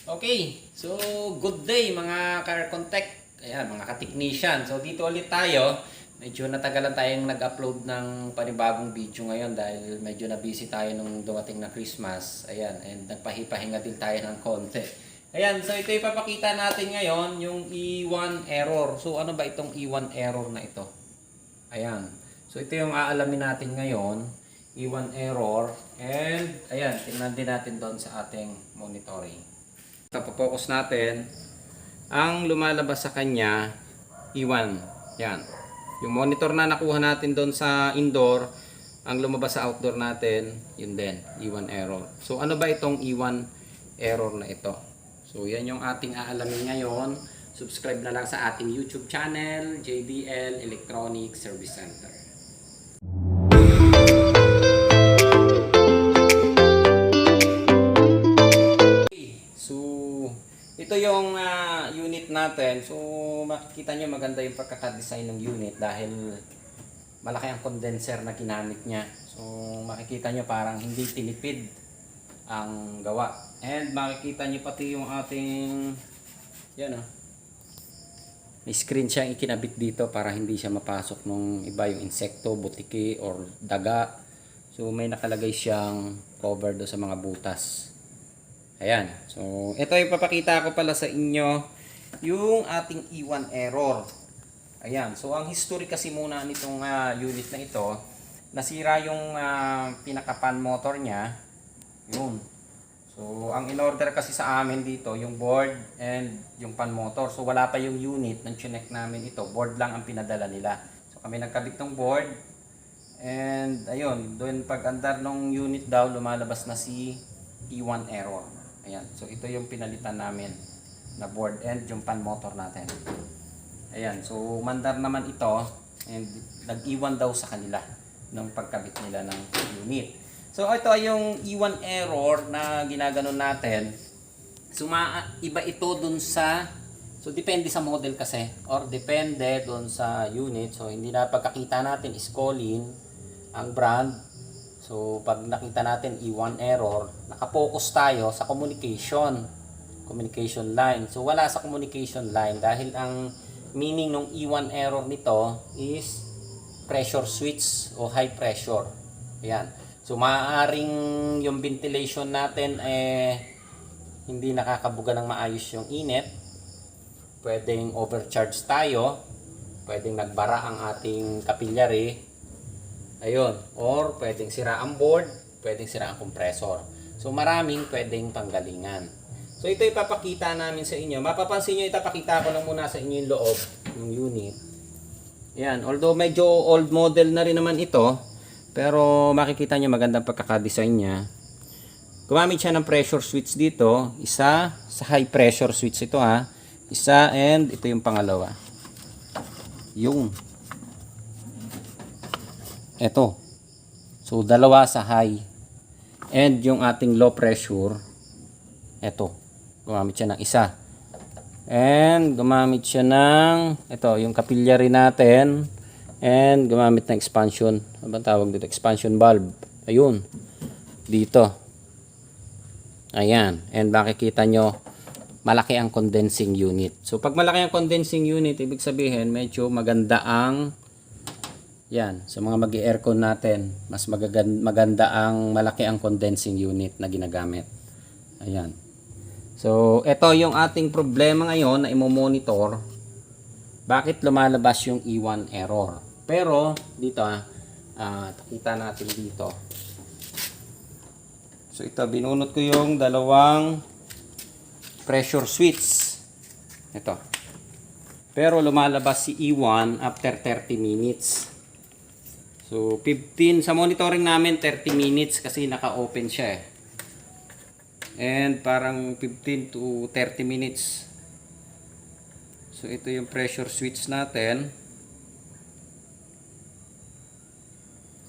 Okay, so good day mga ka-contact, ayan, mga ka-technician. So dito ulit tayo. Medyo natagalan tayong nag-upload ng panibagong video ngayon dahil medyo na-busy tayo nung dumating na Christmas. Ayan, and nagpahipahinga din tayo ng konti. Ayan, so ito ipapakita natin ngayon, yung E1 error. So ano ba itong E1 error na ito? Ayan. So ito yung aalamin natin ngayon, E1 error. And ayan, tingnan din natin doon sa ating monitoring. Tapo-focus natin ang lumalabas sa kanya E1. Yan. Yung monitor na nakuha natin doon sa indoor, ang lumabas sa outdoor natin, yun din, E1 error. So ano ba itong E1 error na ito? So yan yung ating aalamin ngayon. Subscribe na lang sa ating YouTube channel, JDL Electronic Service Center. Ito yung unit natin. So makikita nyo maganda yung pagkakadesign ng unit dahil malaki ang condenser na ginamit niya. So makikita nyo parang hindi tinipid ang gawa. And makikita nyo pati yung ating yan may screen siyang ikinabit dito para hindi siya mapasok nung iba yung insekto, butiki or daga. So may nakalagay siyang cover do sa mga butas. Ayan. So, ito ipapakita ko pala sa inyo yung ating E1 error. Ayan. So, ang history kasi muna nitong unit na ito, nasira yung pinaka-fan motor niya. Yun. So, ang in-order kasi sa amin dito, yung board and yung fan motor. So, wala pa yung unit nang chinek namin ito. Board lang ang pinadala nila. So, kami nagkabit ng board. And, ayun. Doon pag-andar ng unit daw, lumalabas na si E1 error. Ayan. So, ito yung pinalitan namin na board and yung fan motor natin. Ayan. So, mandar naman ito and nag-iwan daw sa kanila ng pagkabit nila ng unit. So, ito ay yung E1 error na ginaganon natin. So, iba ito dun sa so, depende sa model kasi or depende dun sa unit. So, hindi na pagkakita natin is Colin ang brand. So, pag nakita natin E1 error, nakapokus tayo sa communication line. So, wala sa communication line dahil ang meaning ng E1 error nito is pressure switch o high pressure. Ayan. So, maaaring yung ventilation natin hindi nakakabuga ng maayos yung init. Pwedeng overcharge tayo. Pwedeng nagbara ang ating capillary. Ayun, or pwedeng sira ang board, pwedeng sira ang compressor. So maraming pwedeng panggalingan. So ito ipapakita namin sa inyo. Mapapansin nyo, ipapakita ko lang muna sa inyo yung loob ng unit. Ayan, although medyo old model na rin naman ito, pero makikita nyo magandang pagkakadesign niya. Gumamit siya ng pressure switch dito. Isa sa high pressure switch ito Isa and ito yung pangalawa. Yung ito. So, dalawa sa high. And yung ating low pressure, ito. Gumamit siya ng isa. And gumamit siya ng, ito, yung capillary natin. And gumamit ng expansion. Ano ba tawag dito? Expansion valve. Ayun. Dito. Ayan. And makikita nyo, malaki ang condensing unit. So, pag malaki ang condensing unit, ibig sabihin, medyo maganda ang yan, sa mga mag-aircon natin, mas maganda ang malaki ang condensing unit na ginagamit. Ayan. So, ito yung ating problema ngayon na imo-monitor. Bakit lumalabas yung E1 error? Pero, dito kita natin dito. So, ito, binunot ko yung dalawang pressure switch. Ito. Pero, lumalabas si E1 after 30 minutes. So, 15, sa monitoring namin, 30 minutes kasi naka-open siya And parang 15 to 30 minutes. So, ito yung pressure switch natin.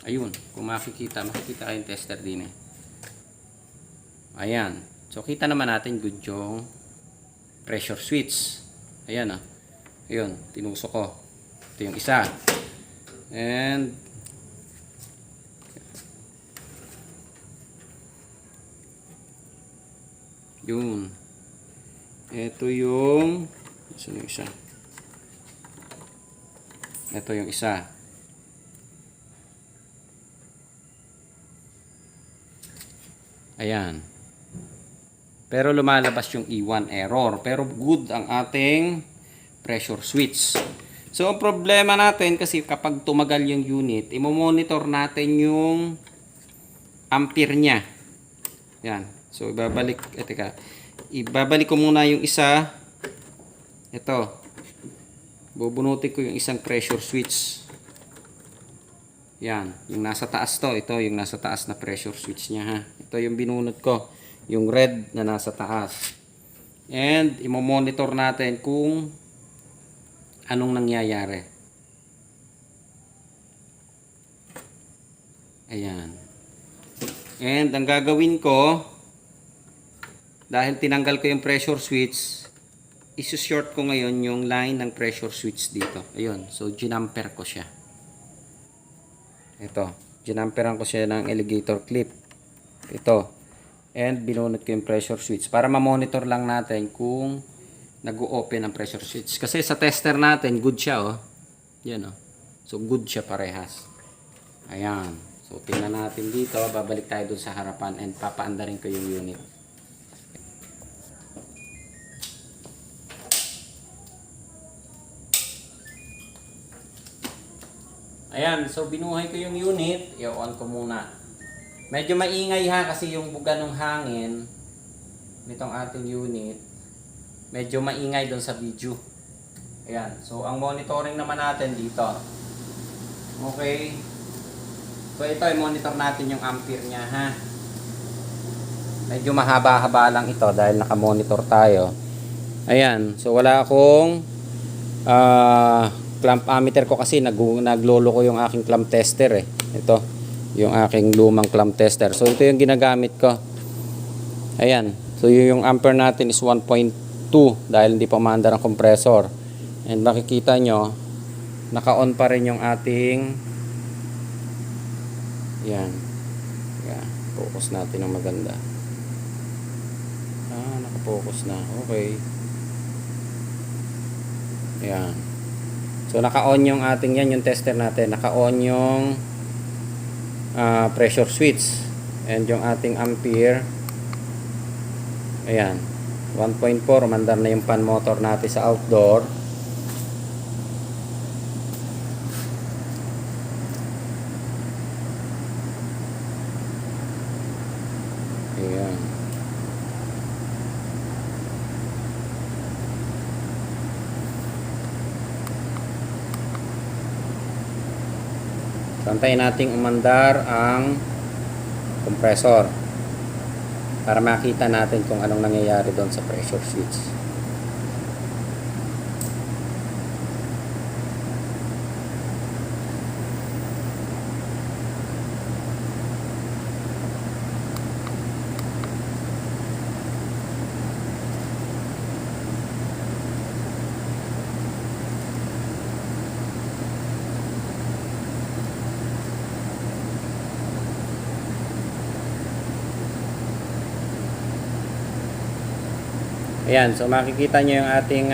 Ayun, kung makikita kayong tester din Ayan. So, kita naman natin good yung pressure switch. Ayan Ayun, tinusok ko. Ito yung isa. And yun. Ito yung isa. Ito yung isa. Ayan. Pero lumalabas yung E1 error. Pero good ang ating pressure switch. So, ang problema natin kasi kapag tumagal yung unit, imo-monitor natin yung ampere niya. Yan. So, ibabalik ko muna yung isa. Ito. Bubunutin ko yung isang pressure switch. Yan. Yung nasa taas to. Ito yung nasa taas na pressure switch niya ha. Ito yung binunot ko. Yung red na nasa taas. And, imo-monitor natin kung anong nangyayari. Ayan. And, ang gagawin ko, dahil tinanggal ko yung pressure switch, isu-short ko ngayon yung line ng pressure switch dito. Ayun. So, ginamper ko siya. Ito. Ginamperan ko siya ng alligator clip. Ito. And, binunot ko yung pressure switch para ma-monitor lang natin kung nag-o-open ang pressure switch. Kasi sa tester natin, good siya, oh. Yan, oh. So, good siya parehas. Ayan. So, tingnan natin dito. Babalik tayo dun sa harapan and papaandarin ko yung unit. Ayan. So, binuhay ko yung unit. I-on ko muna. Medyo maingay ha kasi yung buga ng hangin nitong ating unit. Medyo maingay doon sa video. Ayan. So, ang monitoring naman natin dito. Okay. So, ito ay monitor natin yung ampere niya, ha. Medyo mahaba-haba lang ito dahil naka-monitor tayo. Ayan. So, wala akong clamp ammeter ko kasi naglolo ko yung aking clamp tester eh. Ito. Yung aking lumang clamp tester. So, ito yung ginagamit ko. Ayan. So, yung ampere natin is 1.2 dahil hindi pa maandar ang compressor. And makikita nyo, naka-on pa rin yung ating yan. Yeah. Focus natin ng maganda. Naka-focus na. Okay. Yan. So, naka-on yung ating yan, yung tester natin. Naka-on yung pressure switch. And yung ating ampere. Ayan. 1.4, umandar na yung fan motor natin sa outdoor. Ayan. Santayin nating umandar ang compressor para makita natin kung anong nangyayari doon sa pressure switch. Ayan, so makikita nyo yung ating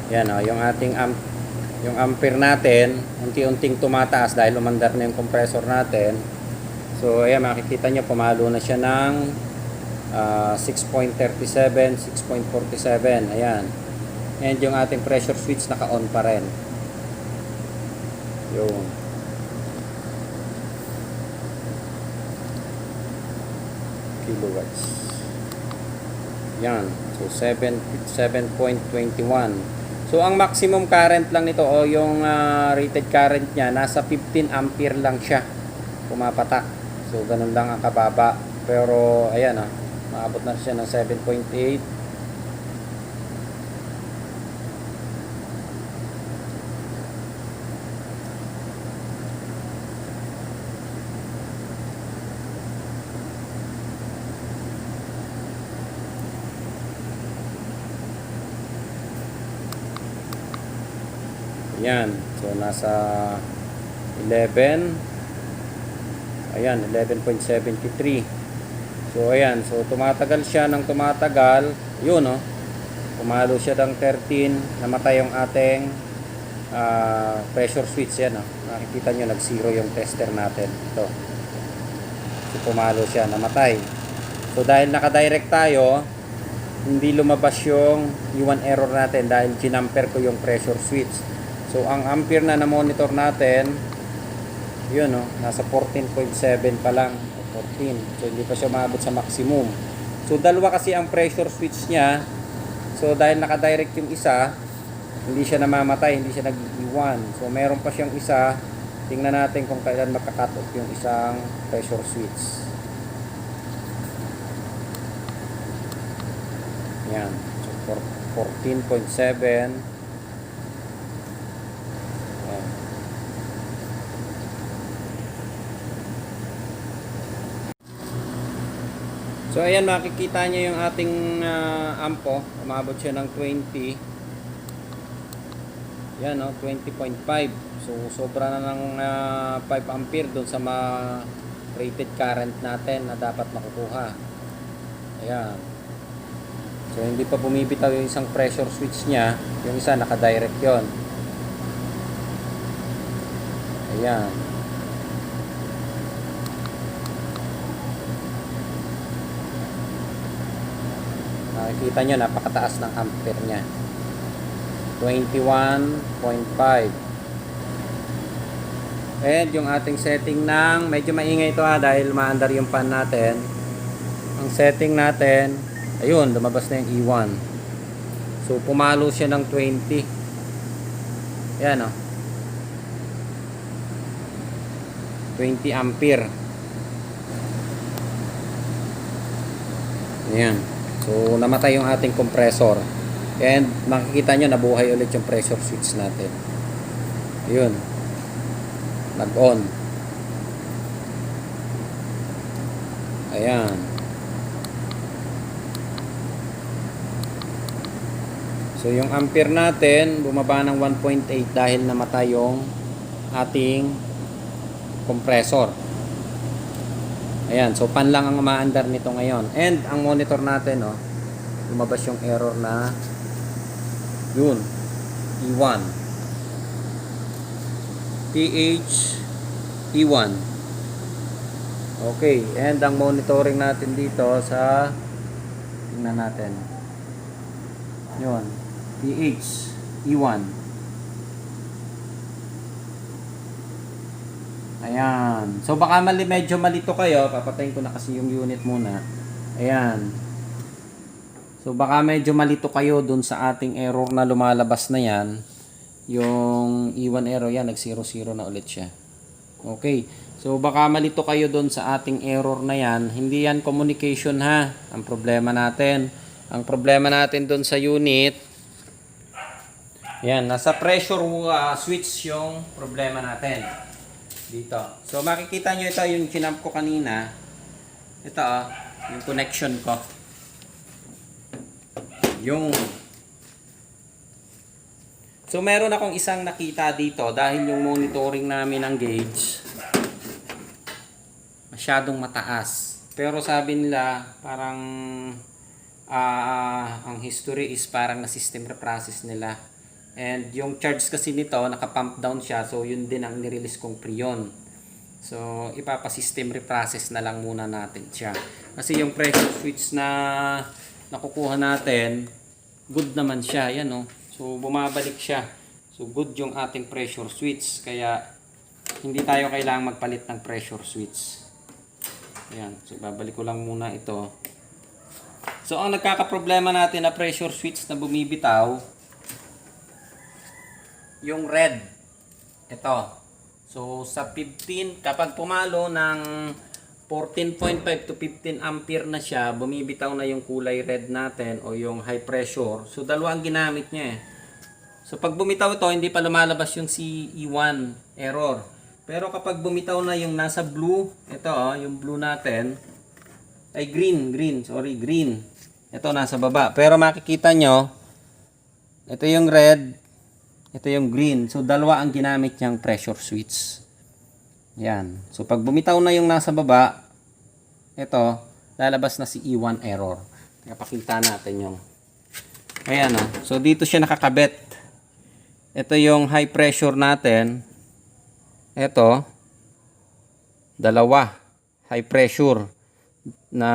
yan, yung ating yung ampere natin unti-unting tumataas dahil umandar na yung compressor natin. So ayan, makikita nyo pumalo na siya ng 6.37, 6.47. Ayan. And yung ating pressure switch naka-on pa rin. Yung kilowatts. Yan. So, 7.21. So, ang maximum current lang nito o yung rated current niya, nasa 15 ampere lang siya pumapatak. So, ganun lang ang kababa. Pero, ayan maabot na siya ng 7.8. Ayan. So, nasa 11. Ayan, 11.73. So, ayan. So, tumatagal siya ng tumatagal. Yun, Pumalo siya ng 13, namatay yung ating pressure switch. Yan, oh. Nakikita nyo, nag-zero yung tester natin. Ito. So, pumalo siya, namatay. So, dahil naka-direct tayo, hindi lumabas yung E1 error natin dahil ginamper ko yung pressure switch. So, ang ampere na na-monitor natin, yun, oh, nasa 14.7 pa lang. 14. So, hindi pa siya maabot sa maximum. So, dalawa kasi ang pressure switch niya. So, dahil naka-direct yung isa, hindi siya namamatay, hindi siya nag-E1. So, meron pa siyang isa. Tingnan natin kung kailan magka-cut off yung isang pressure switch. Yan. So, 14.7. So ayan, makikita nyo yung ating ampo, umabot siya ng 20. Yan, no, 20.5. So sobra na ng 5 ampere doon sa rated current natin na dapat makukuha. Ayan. So hindi pa bumibitaw yung isang pressure switch niya, yung isa naka-direct yon. Ayan. Nakikita nyo, napakataas ng ampere nya. 21.5. And yung ating setting ng, medyo maingay ito dahil maandar yung fan natin. Ang setting natin, ayun, lumabas na yung E1. So pumalo siya ng 20. Ayan, o, 20 ampere. Ayan. So namatay yung ating compressor. And makikita nyo, nabuhay ulit yung pressure switch natin. Ayun, nag-on. Ayan. So yung ampere natin bumaba ng 1.8 dahil namatay yung ating compressor. Ayan, so pan lang ang maandar nito ngayon. And ang monitor natin, oh, lumabas yung error na yun, E1. TH E1. Okay, and ang monitoring natin dito sa, tingnan natin, yun, TH E1. Ayan. So baka medyo malito kayo. Papatayin ko na kasi yung unit muna. Ayan. So baka medyo malito kayo dun sa ating error na lumalabas na yan. Yung E1 error yan. Nag-0-0 na ulit siya. Okay. So baka malito kayo dun sa ating error na yan. Hindi yan communication, ha. Ang problema natin. Ang problema natin dun sa unit. Yan. Nasa pressure switch yung problema natin. Dito. So makikita nyo ito yung kinamp ko kanina. Ito, yung connection ko. Yung. So meron akong isang nakita dito dahil yung monitoring namin ng gauge masyadong mataas. Pero sabi nila parang ang history is parang na system reprocess nila. And yung charge kasi nito, naka-pump down siya. So, yun din ang nirelease kong prion. So, ipapa-system reprocess na lang muna natin siya. Kasi yung pressure switch na nakukuha natin, good naman siya. Yan, oh. So, bumabalik siya. So, good yung ating pressure switch. Kaya, hindi tayo kailangang magpalit ng pressure switch. Ayan. So, babalik ko lang muna ito. So, ang nagkakaproblema natin na pressure switch na bumibitaw, yung red, ito. So sa 15, kapag pumalo ng 14.5 to 15 ampere na siya, bumibitaw na yung kulay red natin o yung high pressure. So dalawa ang ginamit niya, eh. So pag bumitaw ito, hindi pa lumalabas yung CE1 error. Pero kapag bumitaw na yung nasa blue, ito, yung blue natin, ay green. Ito nasa baba. Pero makikita nyo, ito yung red, ito yung green. So, dalawa ang ginamit niyang pressure switch. Yan. So, pag bumitaw na yung nasa baba, ito, lalabas na si E1 error. Pakita natin yung Ayan o. So dito siya nakakabit. Ito yung high pressure natin. Ito. Dalawa. High pressure. Na,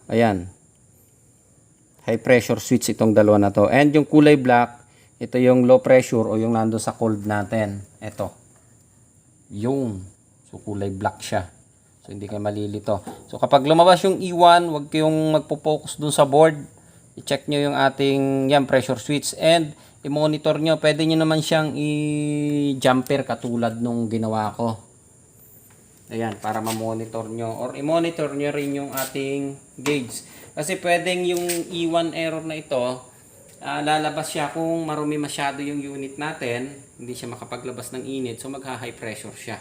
ayan. High pressure switch itong dalawa na to. And yung kulay black, ito yung low pressure o yung nando sa cold natin. Ito. Yung. So kulay black siya. So hindi kayo malilito. So kapag lumabas yung E1, huwag kayong magpo-focus dun sa board. I-check nyo yung ating yan, pressure switch and i-monitor nyo. Pwede nyo naman siyang i-jumper katulad nung ginawa ko. Ayan, para ma-monitor nyo. Or i-monitor nyo rin yung ating gauge. Kasi pwedeng yung E1 error na ito, lalabas siya kung marumi masyado yung unit natin. Hindi siya makapaglabas ng init. So magha-high pressure siya.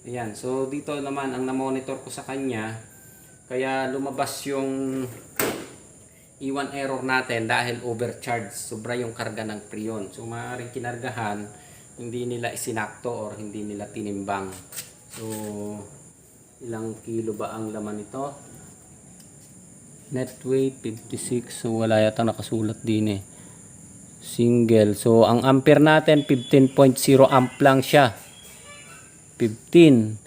Ayan, so dito naman ang na-monitor ko sa kanya. Kaya lumabas yung E1 error natin dahil overcharge. Sobra yung karga ng preon. So maaaring kinargahan, hindi nila isinakto or hindi nila tinimbang. So ilang kilo ba ang laman nito? Net weight 56. So wala yata nakasulat din eh. Single. So ang ampere natin 15.0 amp lang siya. 15.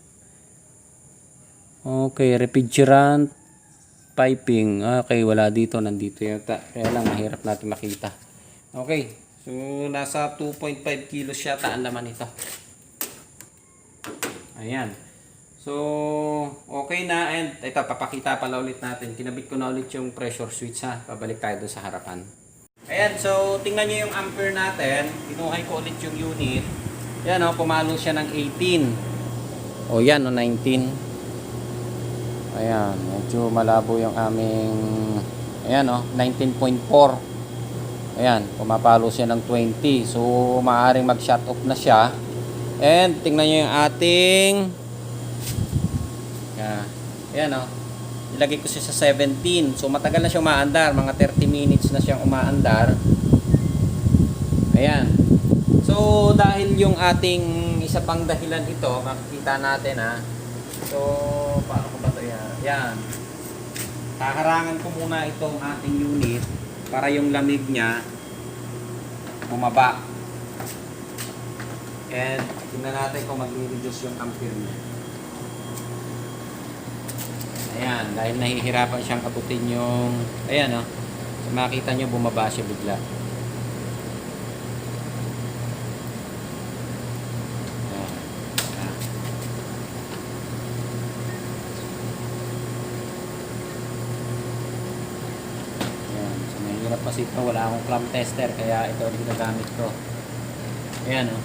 Okay, refrigerant piping. Okay, wala dito. Nandito yata. Kaya lang, mahirap natin makita. Okay. So, nasa 2.5 kilos yata ang laman ito. Ayan. So, okay na. And, ito, papakita pala ulit natin. Kinabit ko na ulit yung pressure switch ha. Pabalik tayo doon sa harapan. Ayan. So, tingnan nyo yung ampere natin. Pinuhay ko ulit yung unit. Ayan o, pumalo siya ng 18. O, yan o, 19. Ayan, medyo malabo yung aming, ayan o, 19.4. Ayan, pumapalo siya ng 20. So, maaaring mag-shut off na siya. And, tingnan nyo yung ating, ayan o, ilagay ko siya sa 17. So, matagal na siya umaandar. Mga 30 minutes na siyang umaandar. Ayan. So, dahil yung ating isa pang dahilan ito, makikita natin ha. So, paano ko ba ito yan? Yan. Kaharangan ko muna itong ating unit para yung lamig niya bumaba. And, tingnan natin kung mag-reduce yung ampere niya. Ayan, dahil nahihirapan siyang abutin yung, ayan o. So, makita nyo bumaba siya bigla. Kasi ito wala akong clamp tester kaya ito rin ginagamit ko. Ayan o.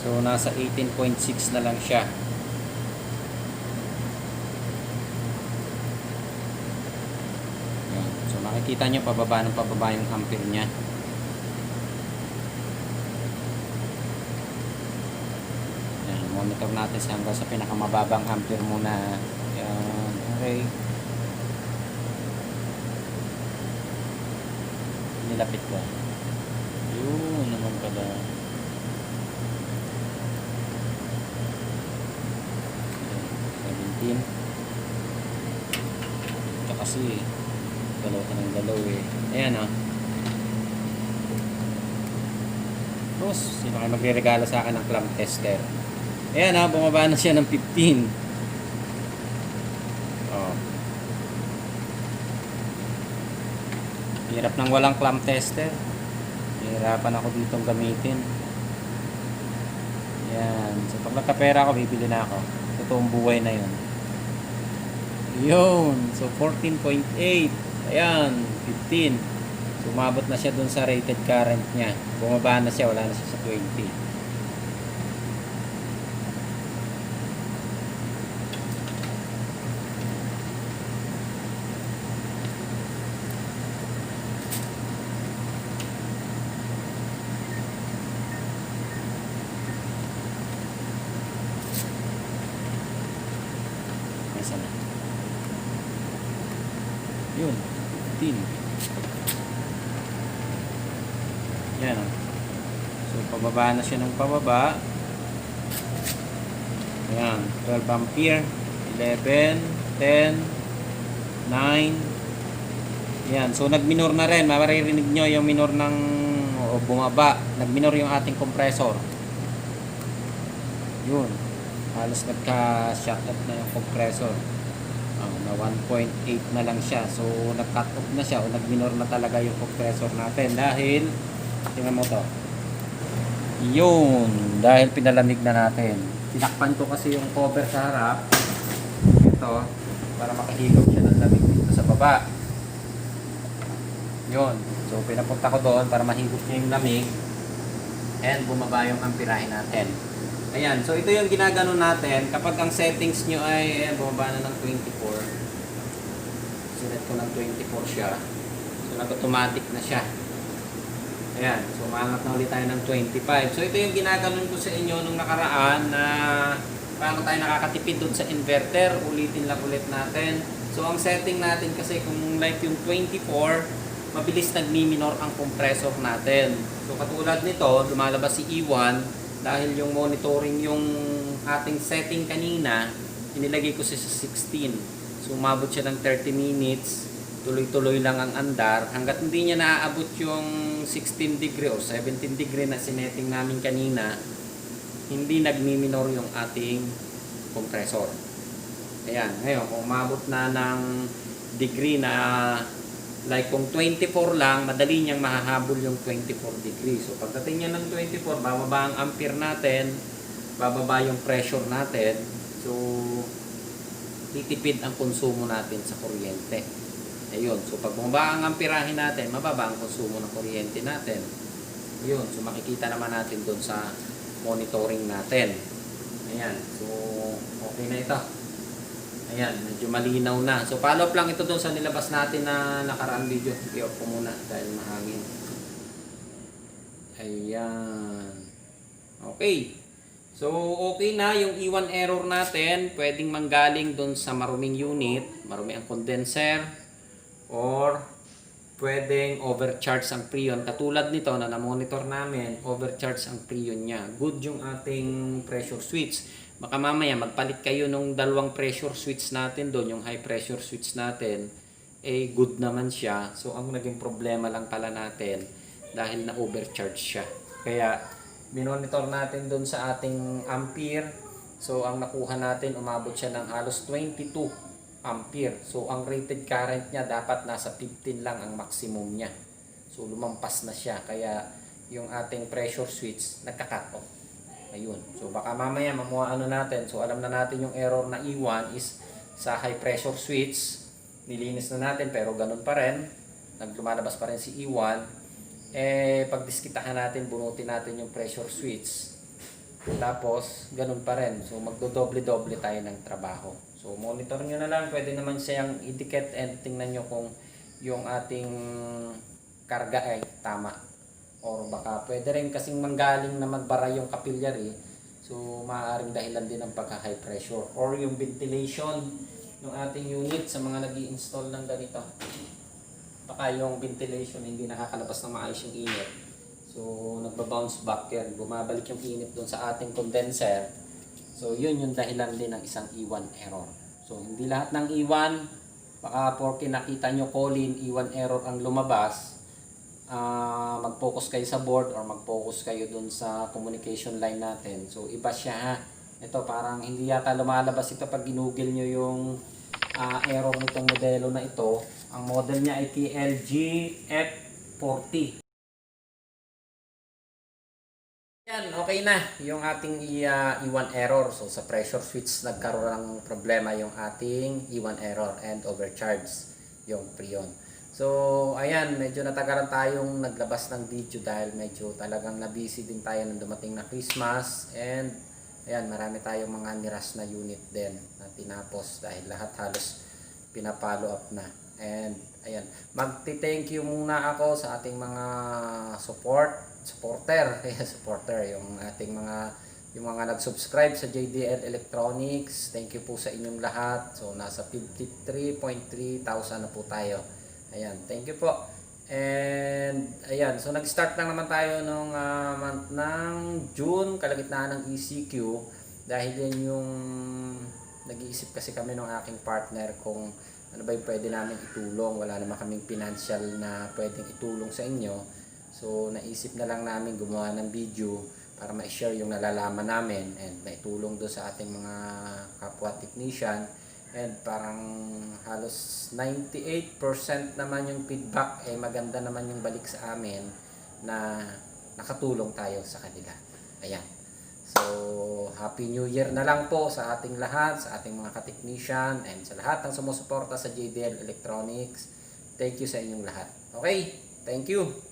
So nasa 18.6 na lang siya. Ayan. So makikita nyo pababa ng pababa yung ampere nya. Ayan, monitor natin hanggang sa pinakamababang ampere muna. Ayan. Okay. Nilapit ko. Yun naman pala. Okay. 17. Ito kasi galaw ka ng galaw eh. Ayan o. Tapos, sino kayo magre-regalo sa akin ng clamp tester? Ayan o, bumaba na siya ng 15. Hirap nang walang clamp tester. Hirapan ako ditong gamitin. Yan. So pag nagkapera ako, bibili na ako. Totoong buhay na yun. Yun. So 14.8. Ayan. 15. So umabot na siya dun sa rated current niya. Bumaba na siya. Wala na siya sa 20. Yun, 15. Yan o. So, pababa na siya ng pababa. Ayan, 12 ampere, 11, 10, 9, Ayan, so nag-minor na rin. Maririnig nyo yung minor ng bumaba. Nag-minor yung ating compressor. Yun. Halos nagka-shut off na yung compressor. Na 1.8 na lang siya. So nag-cut off na siya o nag-minor na talaga yung compressor natin dahil tingnan mo to. Yun, dahil pinalamig na natin. Tinakpan ko kasi yung cover sa harap. Ito, para makahigop siya ng lamig dito sa baba. Yun. So pinapunta ko doon para mahigop niya yung lamig and bumaba yung amperahe natin. Ayan, so ito yung ginagano natin kapag ang settings nyo ay ayan, bumaba na ng 24. Sinet ko ng 24 siya. So nag-automatic na siya. Ayan, so maangat na ulit tayo ng 25. So ito yung ginaganon ko sa inyo nung nakaraan na paano tayo nakakatipid doon sa inverter. Ulitin lang ulit natin. So ang setting natin kasi kung like yung 24, mabilis nagmi-minor ang compressor natin. So katulad nito, lumalabas si E1 dahil yung monitoring yung ating setting kanina, inilagay ko siya sa 16. So umabot siya ng 30 minutes, tuloy-tuloy lang ang andar hanggat hindi niya naaabot yung 16 degree o 17 degree na sinetting namin kanina, hindi nagmi-minor yung ating compressor. Ayan, ngayon kung umabot na ng degree na like kung 24 lang, madali niyang mahahabol yung 24 degrees. So pagdating niya ng 24, bababa ang ampere natin, bababa yung pressure natin. So titipid ang konsumo natin sa kuryente. Ayun, so pag bumaba ang amperahe natin, mababa ang konsumo ng kuryente natin. Ayun, so makikita naman natin doon sa monitoring natin. Ayan, so okay na ito. Ayan, medyo malinaw na. So follow up lang ito doon sa nilabas natin na nakaraang video. I-off ko muna dahil mahangin. Ayan. Okay. So okay na yung E1 error natin. Pwedeng manggaling doon sa maruming unit. Marumi ang condenser. Or pwedeng overcharge ang preon. Katulad nito na na-monitor namin, overcharge ang preon niya. Good yung ating pressure switch. Baka mamaya magpalit kayo nung dalawang pressure switch natin doon, yung high pressure switch natin, eh good naman siya. So ang naging problema lang pala natin dahil na overcharge siya. Kaya minonitor natin doon sa ating ampere. So ang nakuha natin, umabot siya ng halos 22 ampere. So ang rated current niya dapat nasa 15 lang ang maximum niya. So lumampas na siya. Kaya yung ating pressure switch nagka-cut off. Ayun. So baka mamaya mamuha natin. So alam na natin yung error na E1 is sa high pressure switch. Nilinis na natin pero ganun pa rin. Naglumalabas pa rin si E1. Eh pag diskitahan natin, bunutin natin yung pressure switch. Tapos ganun pa rin. So magdodoble-doble tayo ng trabaho. So monitor nyo na lang. Pwede naman siyang i-dictate and tingnan nyo kung yung ating karga ay tama. Or baka pwede rin kasing manggaling na magbara yung capillary. So maaaring dahilan din ng pagka-high pressure. Or yung ventilation ng ating unit sa mga nag-i-install ng ganito. Baka yung ventilation hindi nakakalabas ng maayos yung init. So nagba-bounce back yan. Bumabalik yung init doon sa ating condenser. So yun yung dahilan din ng isang E1 error. So hindi lahat ng E1, baka porke nakita nyo Colin, E1 error ang lumabas. Mag-focus kayo sa board or mag-focus kayo dun sa communication line natin. So iba siya ha. Ito parang hindi yata lumalabas ito pag ginugil nyo yung error nitong modelo na ito. Ang model niya ay TLG F40. Yan, okay na yung ating E1 error. So sa pressure switch nagkaroon ng problema yung ating E1 error and overcharge yung preon. So ayan, medyo natagalan tayong naglabas ng video dahil medyo talagang na-busy din tayo nung dumating na Christmas. And ayan, marami tayong mga niras na unit din na tinapos dahil lahat halos pinapollow up na. And ayan, magti-thank you muna ako sa ating mga supporter, yung ating yung mga nag-subscribe sa JDL Electronics. Thank you po sa inyong lahat. So nasa 53.3 thousand na po tayo. Ayan, thank you po. And ayan, so nag-start lang naman tayo nung month ng June, kalagitnaan ng ECQ, dahil yan yung nag-iisip kasi kami ng aking partner kung ano ba yung pwede namin itulong. Wala naman kaming financial na pwedeng itulong sa inyo. So naisip na lang namin gumawa ng video para ma-share yung nalalaman namin and maitulong doon sa ating mga kapwa technician. And parang halos 98% naman yung feedback maganda naman yung balik sa amin na nakatulong tayo sa kanila. Ayan. So, Happy New Year na lang po sa ating lahat, sa ating mga ka-technician, and sa lahat ng sumusuporta sa JDL Electronics. Thank you sa inyong lahat. Okay? Thank you!